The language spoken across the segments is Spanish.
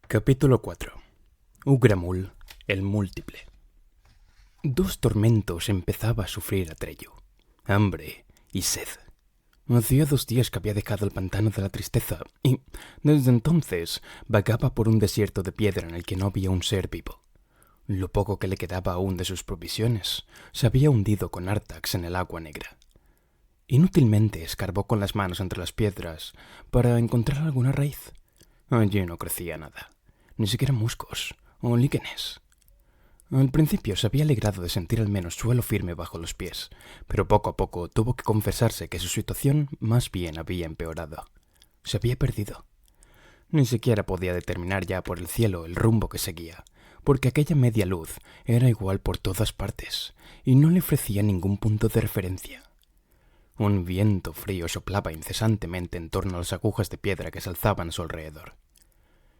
Capítulo 4. Ugramul, el múltiple. Dos tormentos empezaba a sufrir Atreyu: hambre y sed. Hacía 2 días que había dejado el pantano de la tristeza y, desde entonces, vagaba por un desierto de piedra en el que no había un ser vivo. Lo poco que le quedaba aún de sus provisiones se había hundido con Artax en el agua negra. Inútilmente escarbó con las manos entre las piedras para encontrar alguna raíz. Allí no crecía nada, ni siquiera musgos o líquenes. Al principio se había alegrado de sentir al menos suelo firme bajo los pies, pero poco a poco tuvo que confesarse que su situación más bien había empeorado. Se había perdido. Ni siquiera podía determinar ya por el cielo el rumbo que seguía, porque aquella media luz era igual por todas partes y no le ofrecía ningún punto de referencia. Un viento frío soplaba incesantemente en torno a las agujas de piedra que se alzaban a su alrededor.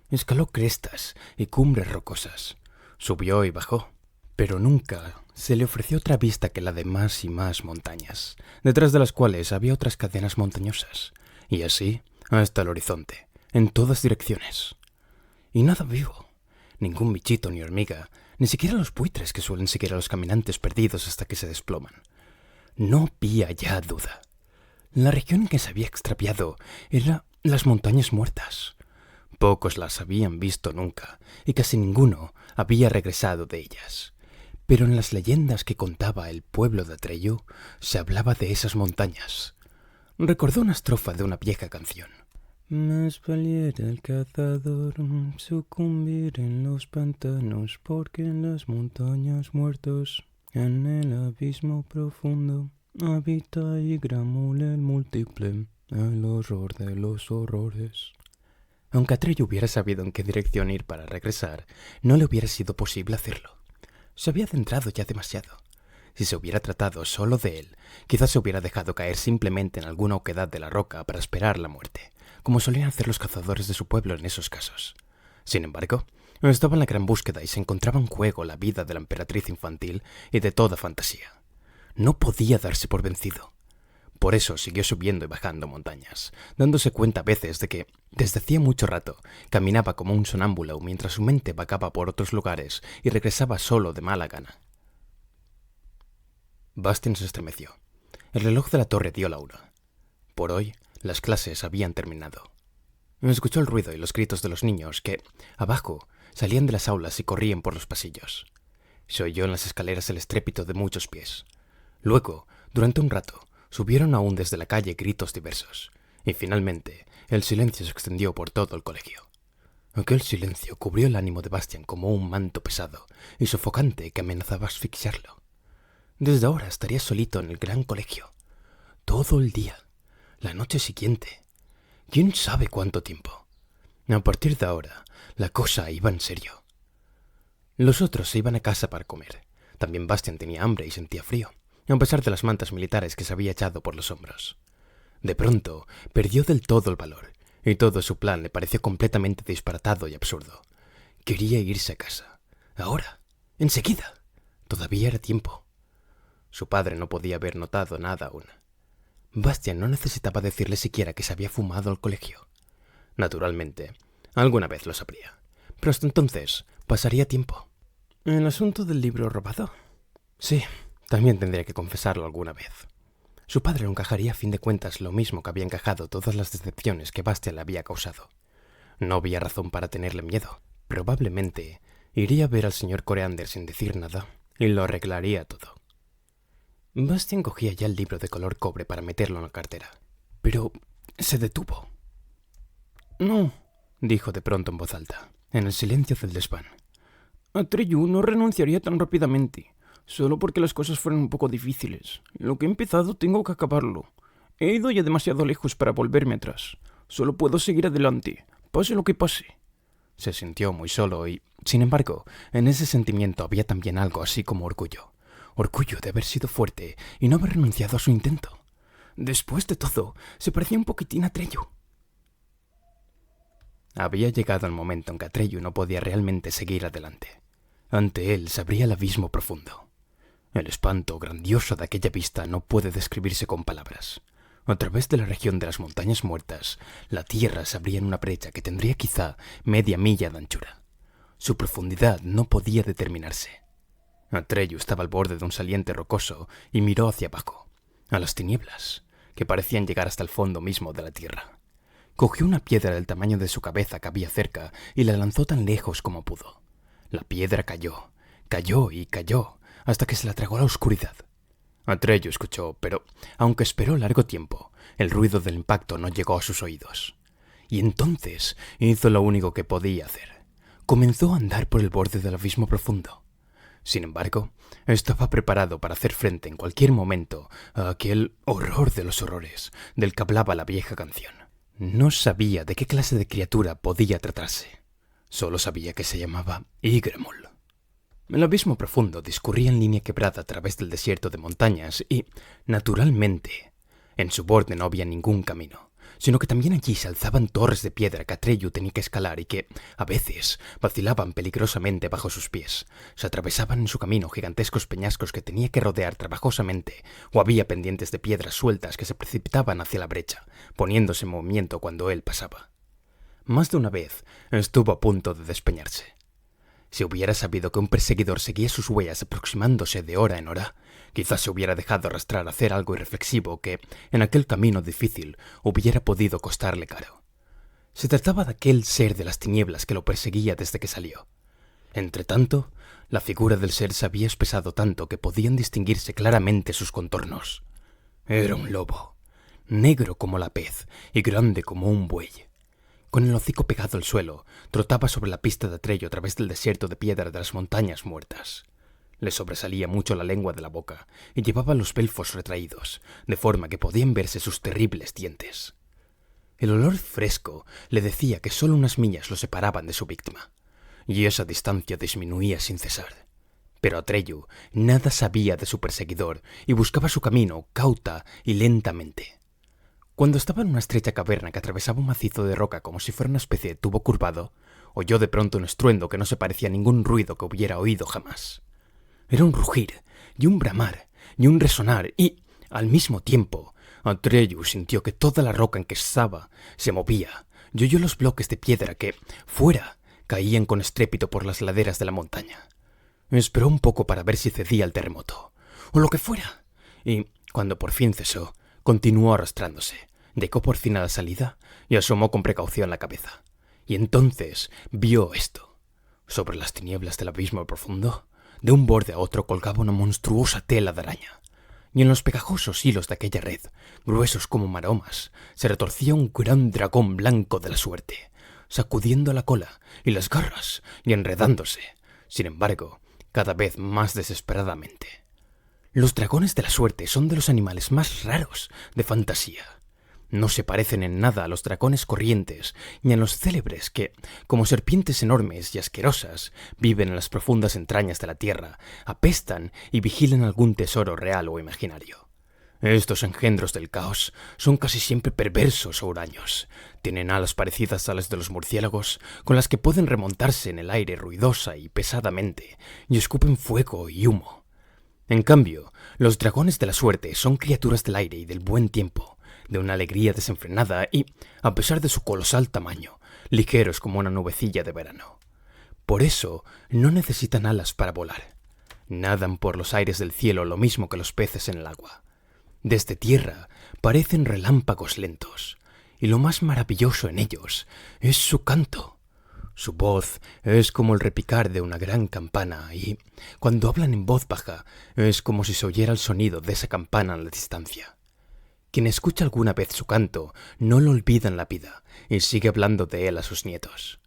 Escaló crestas y cumbres rocosas, subió y bajó, pero nunca se le ofreció otra vista que la de más y más montañas, detrás de las cuales había otras cadenas montañosas, y así hasta el horizonte, en todas direcciones. Y nada vivo, ningún bichito ni hormiga, ni siquiera los buitres que suelen seguir a los caminantes perdidos hasta que se desploman. No había ya duda. La región en que se había extraviado era las montañas muertas. Pocos las habían visto nunca, y casi ninguno había regresado de ellas. Pero en las leyendas que contaba el pueblo de Atreyu se hablaba de esas montañas. Recordó una estrofa de una vieja canción. Más valiera el cazador sucumbir en los pantanos, porque en las montañas muertas, en el abismo profundo, habita Ugramul el múltiple, el horror de los horrores. Aunque Atreyu hubiera sabido en qué dirección ir para regresar, no le hubiera sido posible hacerlo. Se había adentrado ya demasiado. Si se hubiera tratado solo de él, quizás se hubiera dejado caer simplemente en alguna oquedad de la roca para esperar la muerte, como solían hacer los cazadores de su pueblo en esos casos. Sin embargo, estaba en la gran búsqueda y se encontraba en juego la vida de la emperatriz infantil y de toda fantasía. No podía darse por vencido. Por eso siguió subiendo y bajando montañas, dándose cuenta a veces de que, desde hacía mucho rato, caminaba como un sonámbulo mientras su mente vagaba por otros lugares y regresaba solo de mala gana. Bastian se estremeció. El reloj de la torre dio la 1. Por hoy, las clases habían terminado. Escuchó el ruido y los gritos de los niños que, abajo, salían de las aulas y corrían por los pasillos. Se oyó en las escaleras el estrépito de muchos pies. Luego, durante un rato, subieron aún desde la calle gritos diversos, y finalmente el silencio se extendió por todo el colegio. Aquel silencio cubrió el ánimo de Bastian como un manto pesado y sofocante que amenazaba asfixiarlo. Desde ahora estaría solito en el gran colegio, todo el día, la noche siguiente, quién sabe cuánto tiempo. A partir de ahora, la cosa iba en serio. Los otros se iban a casa para comer. También Bastian tenía hambre y sentía frío, a pesar de las mantas militares que se había echado por los hombros. De pronto, perdió del todo el valor, y todo su plan le pareció completamente disparatado y absurdo. Quería irse a casa. Ahora, enseguida. Todavía era tiempo. Su padre no podía haber notado nada aún. Bastian no necesitaba decirle siquiera que se había fumado al colegio. Naturalmente, alguna vez lo sabría, pero hasta entonces pasaría tiempo. ¿El asunto del libro robado? Sí. También tendría que confesarlo alguna vez. Su padre lo encajaría a fin de cuentas lo mismo que había encajado todas las decepciones que Bastian le había causado. No había razón para tenerle miedo. Probablemente iría a ver al señor Coreander sin decir nada y lo arreglaría todo. Bastian cogía ya el libro de color cobre para meterlo en la cartera, pero se detuvo. No, dijo de pronto en voz alta, en el silencio del desván. Atreyu no renunciaría tan rápidamente. Solo porque las cosas fueron un poco difíciles. Lo que he empezado tengo que acabarlo. He ido ya demasiado lejos para volverme atrás. Solo puedo seguir adelante, pase lo que pase. Se sintió muy solo y, sin embargo, en ese sentimiento había también algo así como orgullo. Orgullo de haber sido fuerte y no haber renunciado a su intento. Después de todo, se parecía un poquitín a Atreyu. Había llegado el momento en que Atreyu no podía realmente seguir adelante. Ante él se abría el abismo profundo. El espanto grandioso de aquella vista no puede describirse con palabras. A través de la región de las montañas muertas, la tierra se abría en una brecha que tendría quizá media milla de anchura. Su profundidad no podía determinarse. Atreyu estaba al borde de un saliente rocoso y miró hacia abajo, a las tinieblas, que parecían llegar hasta el fondo mismo de la tierra. Cogió una piedra del tamaño de su cabeza que había cerca y la lanzó tan lejos como pudo. La piedra cayó, cayó y cayó, hasta que se la tragó la oscuridad. Atreyu escuchó, pero, aunque esperó largo tiempo, el ruido del impacto no llegó a sus oídos. Y entonces hizo lo único que podía hacer. Comenzó a andar por el borde del abismo profundo. Sin embargo, estaba preparado para hacer frente en cualquier momento a aquel horror de los horrores del que hablaba la vieja canción. No sabía de qué clase de criatura podía tratarse. Solo sabía que se llamaba Ygramul. El abismo profundo discurría en línea quebrada a través del desierto de montañas y, naturalmente, en su borde no había ningún camino, sino que también allí se alzaban torres de piedra que Atreyu tenía que escalar y que, a veces, vacilaban peligrosamente bajo sus pies. Se atravesaban en su camino gigantescos peñascos que tenía que rodear trabajosamente, o había pendientes de piedras sueltas que se precipitaban hacia la brecha, poniéndose en movimiento cuando él pasaba. Más de una vez estuvo a punto de despeñarse. Si hubiera sabido que un perseguidor seguía sus huellas aproximándose de hora en hora, quizás se hubiera dejado arrastrar a hacer algo irreflexivo que, en aquel camino difícil, hubiera podido costarle caro. Se trataba de aquel ser de las tinieblas que lo perseguía desde que salió. Entretanto, la figura del ser se había espesado tanto que podían distinguirse claramente sus contornos. Era un lobo, negro como la pez y grande como un buey. Con el hocico pegado al suelo, trotaba sobre la pista de Atreyu a través del desierto de piedra de las montañas muertas. Le sobresalía mucho la lengua de la boca y llevaba los belfos retraídos, de forma que podían verse sus terribles dientes. El olor fresco le decía que solo unas millas lo separaban de su víctima, y esa distancia disminuía sin cesar. Pero Atreyu nada sabía de su perseguidor y buscaba su camino cauta y lentamente. Cuando estaba en una estrecha caverna que atravesaba un macizo de roca como si fuera una especie de tubo curvado, oyó de pronto un estruendo que no se parecía a ningún ruido que hubiera oído jamás. Era un rugir, y un bramar, y un resonar, y, al mismo tiempo, Atreyu sintió que toda la roca en que estaba se movía, y oyó los bloques de piedra que, fuera, caían con estrépito por las laderas de la montaña. Esperó un poco para ver si cedía el terremoto, o lo que fuera, y, cuando por fin cesó, continuó arrastrándose, llegó por fin a la salida y asomó con precaución la cabeza. Y entonces vio esto. Sobre las tinieblas del abismo profundo, de un borde a otro colgaba una monstruosa tela de araña. Y en los pegajosos hilos de aquella red, gruesos como maromas, se retorcía un gran dragón blanco de la suerte, sacudiendo la cola y las garras y enredándose, sin embargo, cada vez más desesperadamente. Los dragones de la suerte son de los animales más raros de fantasía. No se parecen en nada a los dragones corrientes ni a los célebres que, como serpientes enormes y asquerosas, viven en las profundas entrañas de la tierra, apestan y vigilan algún tesoro real o imaginario. Estos engendros del caos son casi siempre perversos o huraños. Tienen alas parecidas a las de los murciélagos, con las que pueden remontarse en el aire ruidosa y pesadamente, y escupen fuego y humo. En cambio, los dragones de la suerte son criaturas del aire y del buen tiempo, de una alegría desenfrenada y, a pesar de su colosal tamaño, ligeros como una nubecilla de verano. Por eso, no necesitan alas para volar. Nadan por los aires del cielo lo mismo que los peces en el agua. Desde tierra parecen relámpagos lentos, y lo más maravilloso en ellos es su canto. Su voz es como el repicar de una gran campana y, cuando hablan en voz baja, es como si se oyera el sonido de esa campana a la distancia. Quien escucha alguna vez su canto no lo olvida en la vida y sigue hablando de él a sus nietos.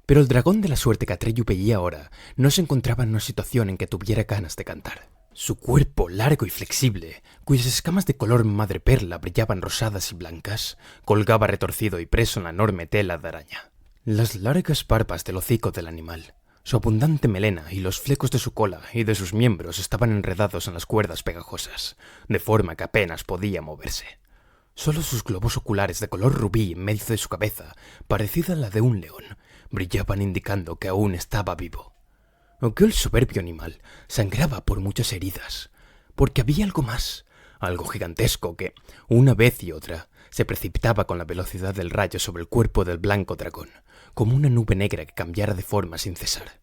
Pero el dragón de la suerte que Atreyu veía ahora no se encontraba en una situación en que tuviera ganas de cantar. Su cuerpo largo y flexible, cuyas escamas de color madreperla brillaban rosadas y blancas, colgaba retorcido y preso en la enorme tela de araña. Las largas barbas del hocico del animal, su abundante melena y los flecos de su cola y de sus miembros estaban enredados en las cuerdas pegajosas, de forma que apenas podía moverse. Solo sus globos oculares de color rubí en medio de su cabeza, parecida a la de un león, brillaban indicando que aún estaba vivo. Aquel soberbio animal sangraba por muchas heridas, porque había algo más, algo gigantesco que, una vez y otra, se precipitaba con la velocidad del rayo sobre el cuerpo del blanco dragón, como una nube negra que cambiara de forma sin cesar.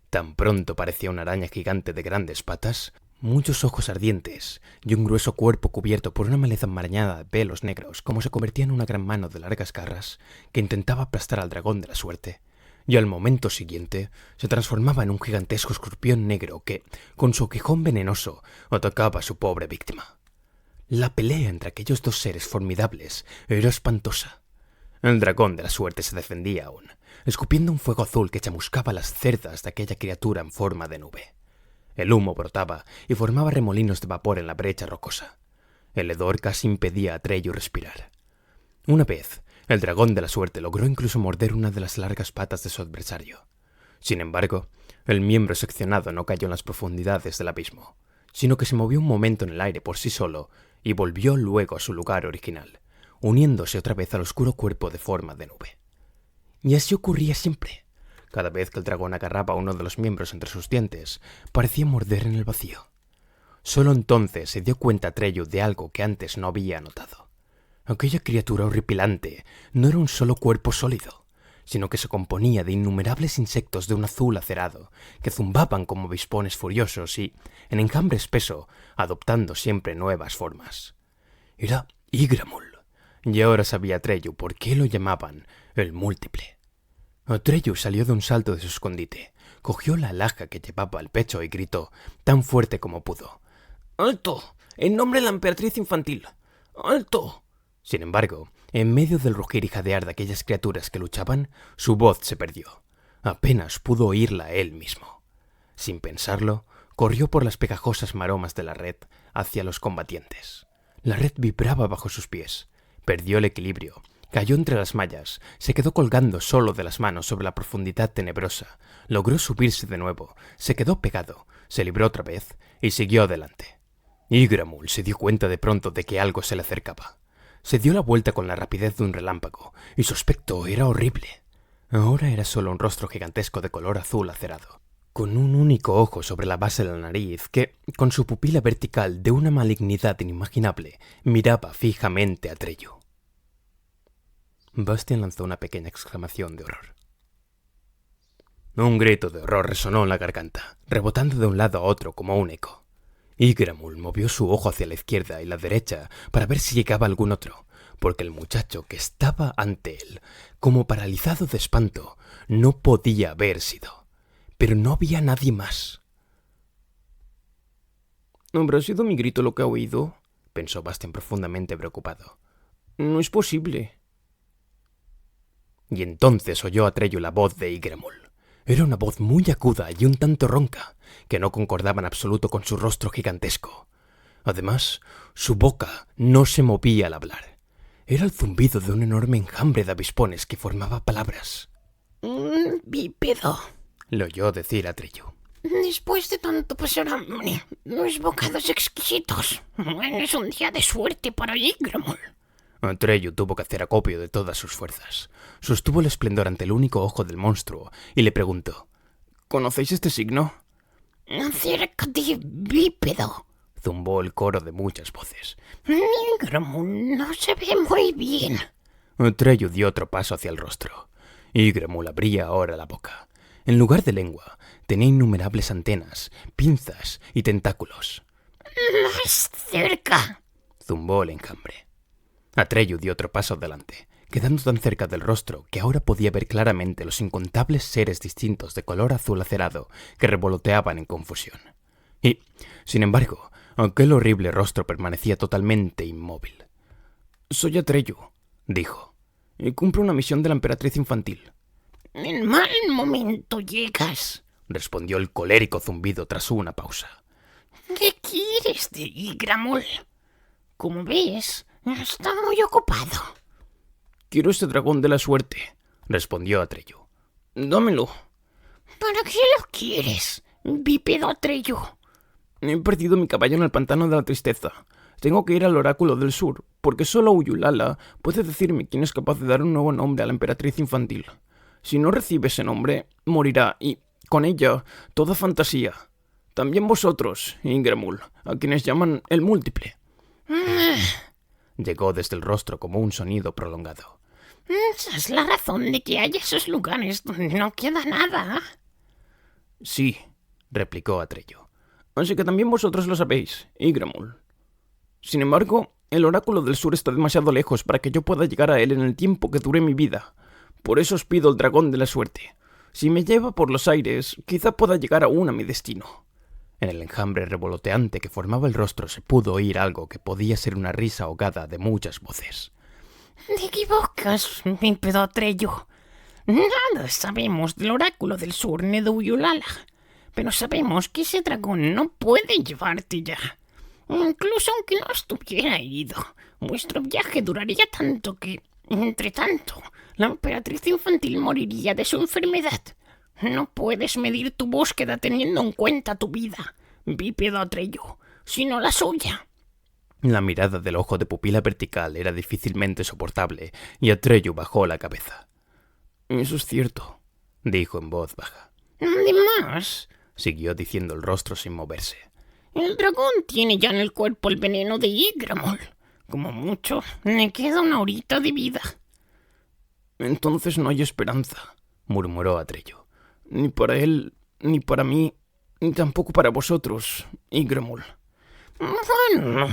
Tan pronto parecía una araña gigante de grandes patas, muchos ojos ardientes y un grueso cuerpo cubierto por una maleza enmarañada de pelos negros, como se convertía en una gran mano de largas garras que intentaba aplastar al dragón de la suerte, y al momento siguiente se transformaba en un gigantesco escorpión negro que, con su aguijón venenoso, atacaba a su pobre víctima. La pelea entre aquellos dos seres formidables era espantosa. El dragón de la suerte se defendía aún, escupiendo un fuego azul que chamuscaba las cerdas de aquella criatura en forma de nube. El humo brotaba y formaba remolinos de vapor en la brecha rocosa. El hedor casi impedía a Atreyu respirar. Una vez, el dragón de la suerte logró incluso morder una de las largas patas de su adversario. Sin embargo, el miembro seccionado no cayó en las profundidades del abismo, sino que se movió un momento en el aire por sí solo y volvió luego a su lugar original, uniéndose otra vez al oscuro cuerpo de forma de nube. Y así ocurría siempre. Cada vez que el dragón agarraba uno de los miembros entre sus dientes, parecía morder en el vacío. Solo entonces se dio cuenta Atreyu de algo que antes no había notado. Aquella criatura horripilante no era un solo cuerpo sólido, sino que se componía de innumerables insectos de un azul acerado, que zumbaban como avispones furiosos y, en enjambre espeso, adoptando siempre nuevas formas. Era Yggdrasil, y ahora sabía Atreyu por qué lo llamaban el Múltiple. Atreyu salió de un salto de su escondite, cogió la alhaja que llevaba al pecho y gritó, tan fuerte como pudo: «¡Alto! ¡En nombre de la emperatriz infantil! ¡Alto!». Sin embargo, en medio del rugir y jadear de aquellas criaturas que luchaban, su voz se perdió. Apenas pudo oírla él mismo. Sin pensarlo, corrió por las pegajosas maromas de la red hacia los combatientes. La red vibraba bajo sus pies. Perdió el equilibrio, cayó entre las mallas, se quedó colgando solo de las manos sobre la profundidad tenebrosa, logró subirse de nuevo, se quedó pegado, se libró otra vez y siguió adelante. Yggdrasil se dio cuenta de pronto de que algo se le acercaba. Se dio la vuelta con la rapidez de un relámpago, y su aspecto era horrible. Ahora era solo un rostro gigantesco de color azul acerado, con un único ojo sobre la base de la nariz que, con su pupila vertical de una malignidad inimaginable, miraba fijamente a Atreyu. Bastian lanzó una pequeña exclamación de horror. Un grito de horror resonó en la garganta, rebotando de un lado a otro como un eco. Yggdrasil movió su ojo hacia la izquierda y la derecha para ver si llegaba algún otro, porque el muchacho que estaba ante él, como paralizado de espanto, no podía haber sido. Pero no había nadie más. ¿No habrá sido mi grito lo que ha oído?, pensó Bastian profundamente preocupado. No es posible. Y entonces oyó Atreyu la voz de Yggdrasil. Era una voz muy aguda y un tanto ronca, que no concordaba en absoluto con su rostro gigantesco. Además, su boca no se movía al hablar. Era el zumbido de un enorme enjambre de avispones que formaba palabras. Un bípedo, le oyó decir Atreyu. Después de tanto pasar hambre, unos bocados exquisitos. Es un día de suerte para Yggdrasil. Atreyu tuvo que hacer acopio de todas sus fuerzas. Sostuvo el esplendor ante el único ojo del monstruo y le preguntó: ¿Conocéis este signo? Acércate, bípedo, zumbó el coro de muchas voces. Yggdrasil no se ve muy bien. Atreyu dio otro paso hacia el rostro. Yggdrasil abría ahora la boca. En lugar de lengua, tenía innumerables antenas, pinzas y tentáculos. Más cerca, zumbó el enjambre. Atreyu dio otro paso adelante, quedando tan cerca del rostro que ahora podía ver claramente los incontables seres distintos de color azul acerado que revoloteaban en confusión. Y, sin embargo, aquel horrible rostro permanecía totalmente inmóvil. «Soy Atreyu», dijo, «y cumplo una misión de la emperatriz infantil». «En mal momento llegas», respondió el colérico zumbido tras una pausa. «¿Qué quieres de Yggdrasil? Como ves, está muy ocupado». «Quiero ese dragón de la suerte», respondió Atreyu. «Dámelo». «¿Para qué lo quieres, bípedo Atreyu?» «He perdido mi caballo en el pantano de la tristeza. Tengo que ir al oráculo del sur, porque solo Uyulala puede decirme quién es capaz de dar un nuevo nombre a la emperatriz infantil. Si no recibe ese nombre, morirá y, con ella, toda fantasía. También vosotros, Yggdrasil, a quienes llaman el Múltiple». Llegó desde el rostro como un sonido prolongado. Esa es la razón de que haya esos lugares donde no queda nada. Sí, replicó Atreyu. Así que también vosotros lo sabéis, Ygramul. Sin embargo, el oráculo del sur está demasiado lejos para que yo pueda llegar a él en el tiempo que dure mi vida. Por eso os pido el dragón de la suerte. Si me lleva por los aires, quizá pueda llegar aún a mi destino. En el enjambre revoloteante que formaba el rostro se pudo oír algo que podía ser una risa ahogada de muchas voces. Te equivocas, bípedo Atreyu. Nada sabemos del oráculo del sur ni de Uyulala, pero sabemos que ese dragón no puede llevarte ya. Incluso aunque no estuviera herido, vuestro viaje duraría tanto que, entre tanto, la emperatriz infantil moriría de su enfermedad. No puedes medir tu búsqueda teniendo en cuenta tu vida, bípedo Atreyu, sino la suya. La mirada del ojo de pupila vertical era difícilmente soportable y Atreyu bajó la cabeza. Eso es cierto, dijo en voz baja. Además, siguió diciendo el rostro sin moverse, el dragón tiene ya en el cuerpo el veneno de Ygramul. Como mucho, le queda una horita de vida. Entonces no hay esperanza, murmuró Atreyu. Ni para él, ni para mí, ni tampoco para vosotros, Ygramul. Bueno,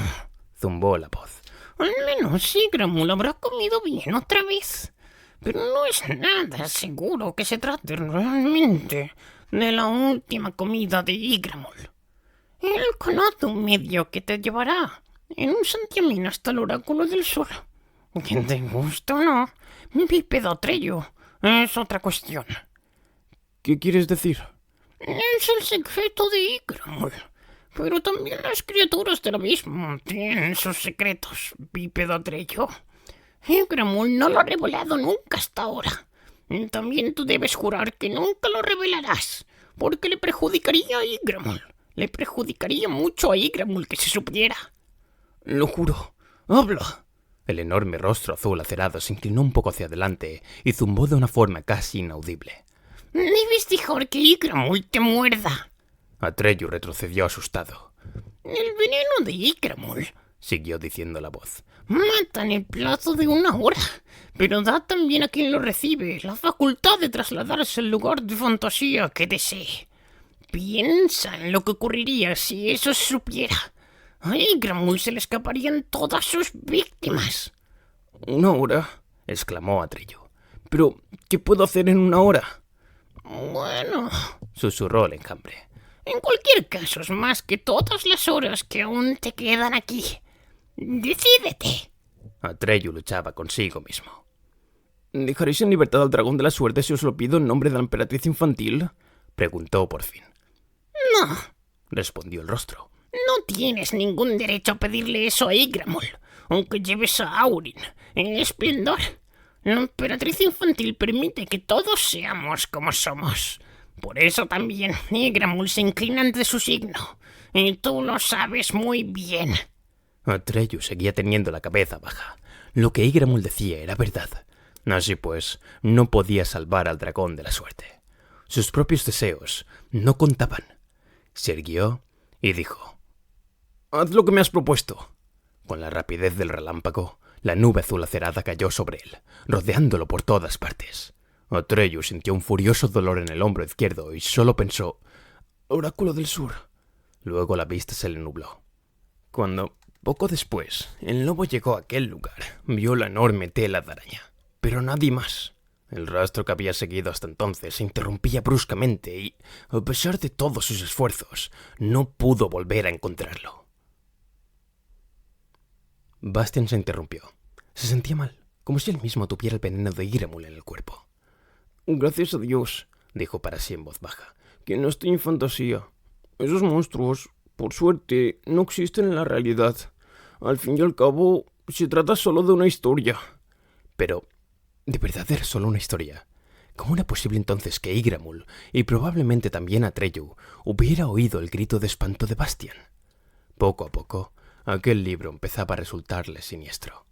zumbó la voz. Al menos Ygramul habrá comido bien otra vez. Pero no es nada seguro que se trate realmente de la última comida de Ygramul. Él conoce un medio que te llevará en un santiamén hasta el oráculo del sur. Que te guste o no, bípedo Atreyu, es otra cuestión. ¿Qué quieres decir? Es el secreto de Ygramul. Pero también las criaturas del abismo tienen sus secretos, bípedo Atreyu. Ygramul no lo ha revelado nunca hasta ahora. También tú debes jurar que nunca lo revelarás, porque le perjudicaría a Ygramul. Le perjudicaría mucho a Ygramul que se supiera. Lo juro. ¡Habla! El enorme rostro azul acerado se inclinó un poco hacia adelante y zumbó de una forma casi inaudible. Debes dejar que Ygramul te muerda. Atreyu retrocedió asustado. El veneno de Ygramul, siguió diciendo la voz, mata en el plazo de 1 hora, pero da también a quien lo recibe la facultad de trasladarse al lugar de fantasía que desee. Piensa en lo que ocurriría si eso se supiera. A Ygramul se le escaparían todas sus víctimas. 1 hora, exclamó Atreyu. ¿Pero qué puedo hacer en 1 hora? Bueno, susurró el enjambre. En cualquier caso es más que todas las horas que aún te quedan aquí. ¡Decídete! Atreyu luchaba consigo mismo. ¿Dejaréis en libertad al dragón de la suerte si os lo pido en nombre de la emperatriz infantil? Preguntó por fin. No, respondió el rostro. No tienes ningún derecho a pedirle eso a Ygramul, aunque lleves a Aurin en esplendor. La emperatriz infantil permite que todos seamos como somos. Por eso también Ygramul se inclina ante su signo, y tú lo sabes muy bien. Atreyu seguía teniendo la cabeza baja. Lo que Ygramul decía era verdad. Así pues, no podía salvar al dragón de la suerte. Sus propios deseos no contaban. Se irguió y dijo: «Haz lo que me has propuesto». Con la rapidez del relámpago, la nube azul acerada cayó sobre él, rodeándolo por todas partes. Atreyu sintió un furioso dolor en el hombro izquierdo y solo pensó: «Oráculo del sur». Luego la vista se le nubló. Cuando, poco después, el lobo llegó a aquel lugar, vio la enorme tela de araña, pero nadie más. El rastro que había seguido hasta entonces se interrumpía bruscamente y, a pesar de todos sus esfuerzos, no pudo volver a encontrarlo. Bastian se interrumpió. Se sentía mal, como si él mismo tuviera el veneno de Ygramul en el cuerpo. «Gracias a Dios», dijo para sí en voz baja, «que no estoy en fantasía. Esos monstruos, por suerte, no existen en la realidad. Al fin y al cabo, se trata solo de una historia». Pero, ¿de verdad era solo una historia? ¿Cómo era posible entonces que Ygramul, y probablemente también Atreyu, hubiera oído el grito de espanto de Bastian? Poco a poco, aquel libro empezaba a resultarle siniestro.